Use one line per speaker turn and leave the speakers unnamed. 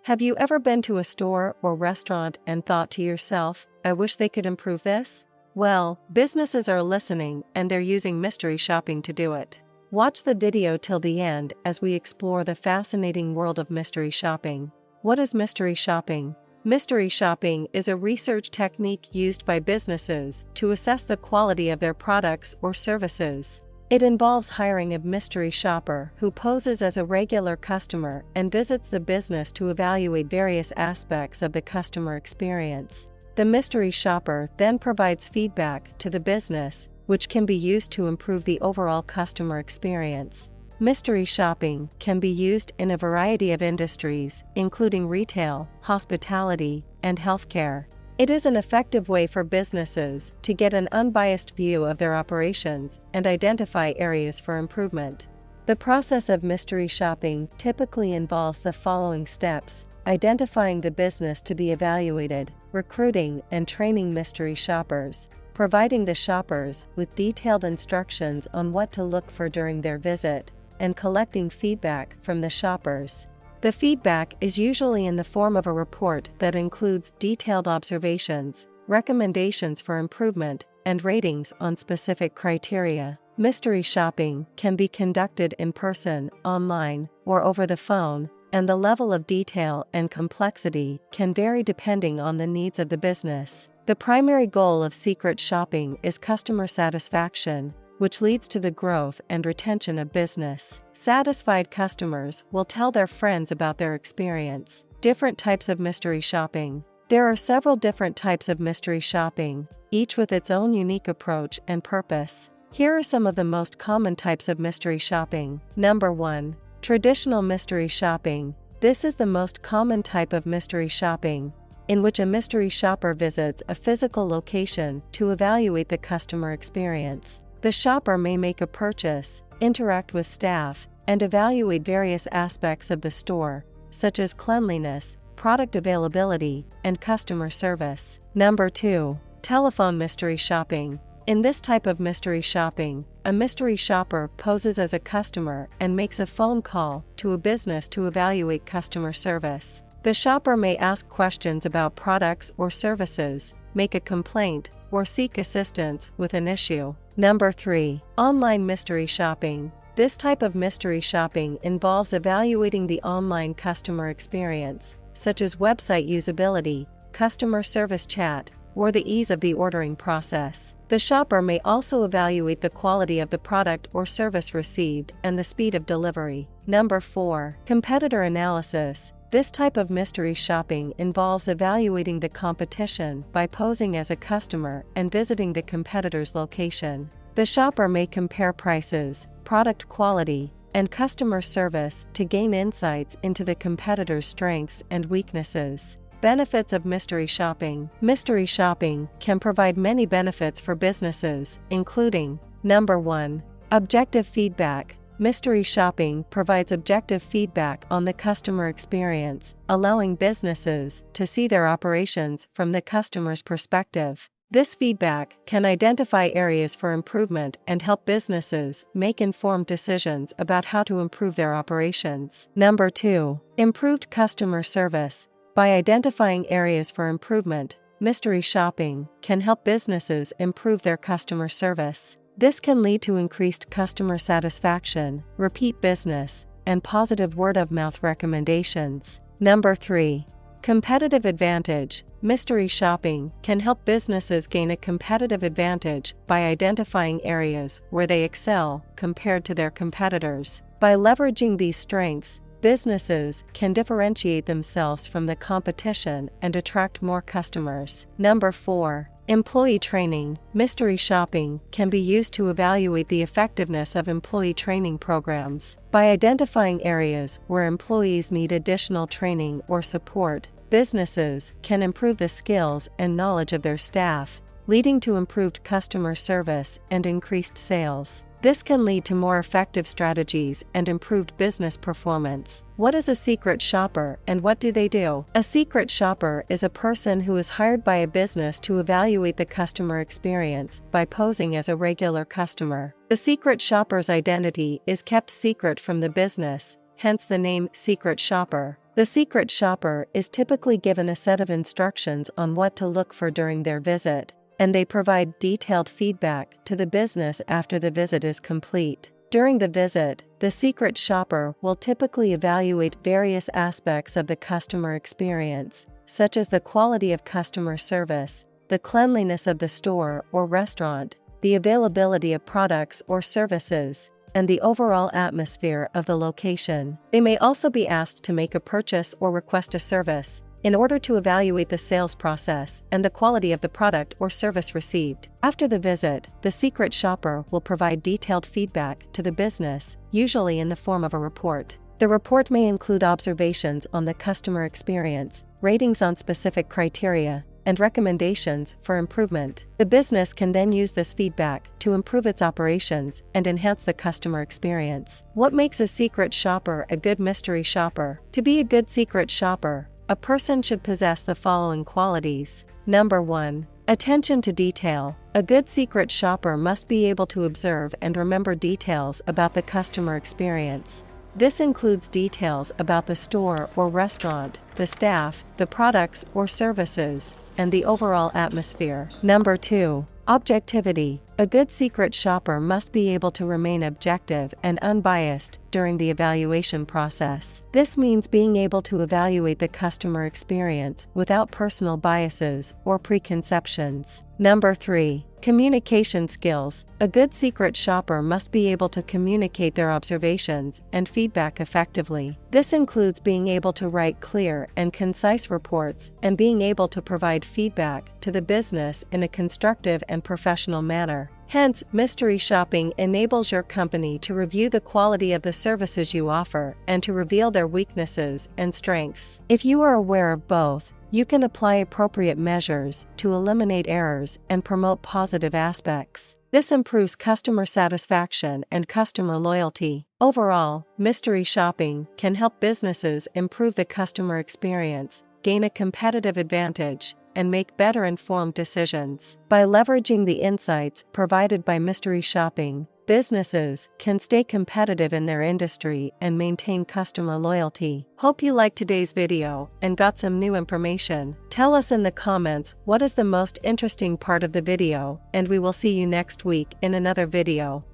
Have you ever been to a store or restaurant and thought to yourself, I wish they could improve this? Well, businesses are listening and they're using mystery shopping to do it. Watch the video till the end as we explore the fascinating world of mystery shopping. What is mystery shopping? Mystery shopping is a research technique used by businesses to assess the quality of their products or services. It involves hiring a mystery shopper who poses as a regular customer and visits the business to evaluate various aspects of the customer experience. The mystery shopper then provides feedback to the business, which can be used to improve the overall customer experience. Mystery shopping can be used in a variety of industries, including retail, hospitality, and healthcare. It is an effective way for businesses to get an unbiased view of their operations and identify areas for improvement. The process of mystery shopping typically involves the following steps: identifying the business to be evaluated, recruiting and training mystery shoppers, providing the shoppers with detailed instructions on what to look for during their visit, and collecting feedback from the shoppers. The feedback is usually in the form of a report that includes detailed observations, recommendations for improvement, and ratings on specific criteria. Mystery shopping can be conducted in person, online, or over the phone, and the level of detail and complexity can vary depending on the needs of the business. The primary goal of secret shopping is customer satisfaction, which leads to the growth and retention of business. Satisfied customers will tell their friends about their experience. Different types of mystery shopping. There are several different types of mystery shopping, each with its own unique approach and purpose. Here are some of the most common types of mystery shopping. Number 1. Traditional mystery shopping. This is the most common type of mystery shopping, in which a mystery shopper visits a physical location to evaluate the customer experience. The shopper may make a purchase, interact with staff, and evaluate various aspects of the store, such as cleanliness, product availability, and customer service. Number 2. Telephone mystery shopping. In this type of mystery shopping, a mystery shopper poses as a customer and makes a phone call to a business to evaluate customer service. The shopper may ask questions about products or services, make a complaint, or seek assistance with an issue. Number 3. Online mystery shopping. This type of mystery shopping involves evaluating the online customer experience, such as website usability, customer service chat, or the ease of the ordering process. The shopper may also evaluate the quality of the product or service received and the speed of delivery. Number 4. Competitor analysis. This type of mystery shopping involves evaluating the competition by posing as a customer and visiting the competitor's location. The shopper may compare prices, product quality, and customer service to gain insights into the competitor's strengths and weaknesses. Benefits of mystery shopping. Mystery shopping can provide many benefits for businesses, including: Number 1. Objective feedback. Mystery shopping provides objective feedback on the customer experience, allowing businesses to see their operations from the customer's perspective. This feedback can identify areas for improvement and help businesses make informed decisions about how to improve their operations. Number 2. Improved customer service. By identifying areas for improvement, mystery shopping can help businesses improve their customer service. This can lead to increased customer satisfaction, repeat business, and positive word-of-mouth recommendations. Number 3. Competitive advantage. Mystery shopping can help businesses gain a competitive advantage by identifying areas where they excel compared to their competitors. By leveraging these strengths, businesses can differentiate themselves from the competition and attract more customers. Number 4. Employee training. Mystery shopping can be used to evaluate the effectiveness of employee training programs. By identifying areas where employees need additional training or support, businesses can improve the skills and knowledge of their staff, leading to improved customer service and increased sales. This can lead to more effective strategies and improved business performance. What is a secret shopper and what do they do? A secret shopper is a person who is hired by a business to evaluate the customer experience by posing as a regular customer. The secret shopper's identity is kept secret from the business, hence the name secret shopper. The secret shopper is typically given a set of instructions on what to look for during their visit, and they provide detailed feedback to the business after the visit is complete. During the visit, the secret shopper will typically evaluate various aspects of the customer experience, such as the quality of customer service, the cleanliness of the store or restaurant, the availability of products or services, and the overall atmosphere of the location. They may also be asked to make a purchase or request a service, in order to evaluate the sales process and the quality of the product or service received. After the visit, the secret shopper will provide detailed feedback to the business, usually in the form of a report. The report may include observations on the customer experience, ratings on specific criteria, and recommendations for improvement. The business can then use this feedback to improve its operations and enhance the customer experience. What makes a secret shopper a good mystery shopper? To be a good secret shopper, a person should possess the following qualities. Number 1. Attention to detail. A good secret shopper must be able to observe and remember details about the customer experience. This includes details about the store or restaurant, the staff, the products or services, and the overall atmosphere. Number 2. Objectivity. A good secret shopper must be able to remain objective and unbiased during the evaluation process. This means being able to evaluate the customer experience without personal biases or preconceptions. Number 3. Communication skills. A good secret shopper must be able to communicate their observations and feedback effectively. This includes being able to write clear and concise reports and being able to provide feedback to the business in a constructive and professional manner. Hence, mystery shopping enables your company to review the quality of the services you offer and to reveal their weaknesses and strengths. If you are aware of both, you can apply appropriate measures to eliminate errors and promote positive aspects. This improves customer satisfaction and customer loyalty. Overall, mystery shopping can help businesses improve the customer experience, gain a competitive advantage, and make better informed decisions. By leveraging the insights provided by mystery shopping, businesses can stay competitive in their industry and maintain customer loyalty. Hope you liked today's video and got some new information. Tell us in the comments what is the most interesting part of the video, and we will see you next week in another video.